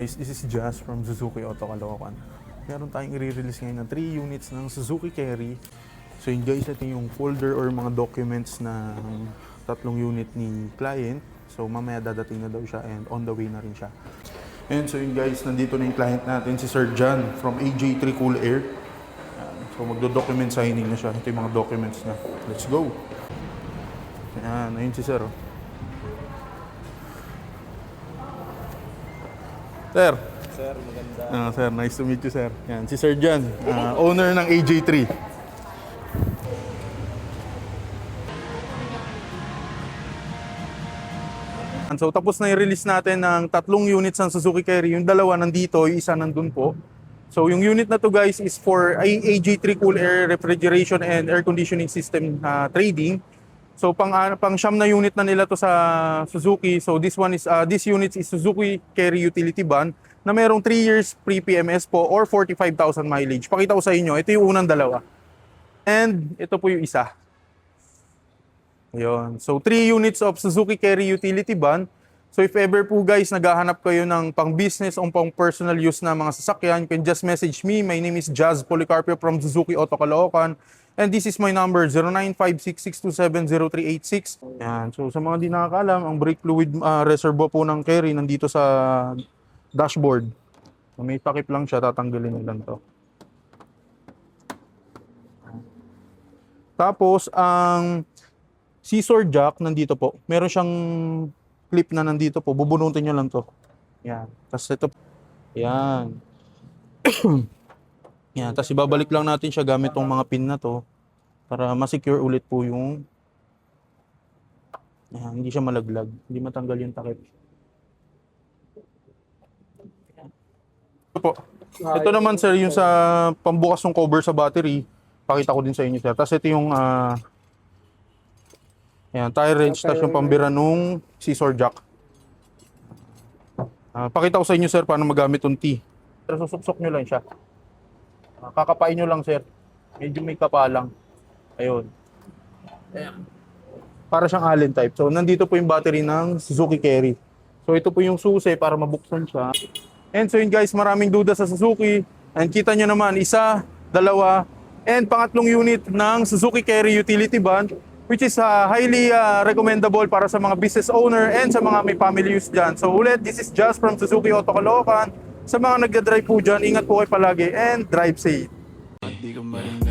Guys, this is Jazz from Suzuki Auto Caloocan. Meron tayong i-release ngayon na 3 units ng Suzuki Carry. So yun guys, ito yung folder or mga documents ng tatlong unit ni client. So mamaya dadating na daw siya and on the way na rin siya. And so yun guys, nandito na yung client natin, si Sir John from AJ3 Cool Air. So magdo-document signing na siya. Ito yung mga documents na. Let's go! Ayan, ayun si Sir. Sir. Sir, maganda. Sir, nice to meet you, sir. Yan, si Sir John, owner ng AJ3. So, tapos na i-release natin ng tatlong units ng Suzuki Carry. Yung dalawa nandito, yung isa nandun po. So, yung unit na to guys is for AJ3 Cool Air Refrigeration and Air Conditioning System trading. So, pang siyam na unit na nila to sa Suzuki. So, this unit is Suzuki Carry Utility Van na merong 3 years pre-PMS po or 45,000 mileage. Pakita ko sa inyo, ito yung unang dalawa. And ito po yung isa. Ayun. So, 3 units of Suzuki Carry Utility Van. So, if ever po guys, naghahanap kayo ng pang-business o pang-personal use na mga sasakyan, you can just message me. My name is Jazz Policarpio from Suzuki Auto Caloocan. And this is my number, 0956-627-0386. Yan. So, sa mga di nakakaalam, ang brake fluid reservoir po ng Carry nandito sa dashboard. So, may takip lang siya, tatanggalin lang to. Tapos, ang scissor jack nandito po. Meron siyang clip na nandito po. Bubunutin nyo lang to. Yan. Tapos ito. Yan. Yan. Tapos ibabalik lang natin siya gamit tong mga pin na to para ma-secure ulit po yung yan, hindi siya malaglag. Hindi matanggal yung takip. Ito po. Ito naman sir, yung sa pambukas ng cover sa battery. Pakita ko din sa inyo sir. Tapos ito yung yan, tire wrench, tapos yung pambira nung scissor jack. Pakita ko sa inyo sir paano magamit yung T. Pero susuksok nyo lang siya. Kakapain nyo lang sir. Medyo may kapalang. Ayun. Ayan. Para siyang Allen type. So nandito po yung battery ng Suzuki Carry. So ito po yung susi para mabuksan siya. And so yun guys, maraming duda sa Suzuki. And kita nyo naman, isa, dalawa, and pangatlong unit ng Suzuki Carry Utility Van, which is highly recommendable para sa mga business owner and sa mga may family use dyan. So ulit, this is Just from Suzuki Auto Caloocan. Sa mga nagdadrive po dyan, ingat po kayo palagi and drive safe. Di ko marinig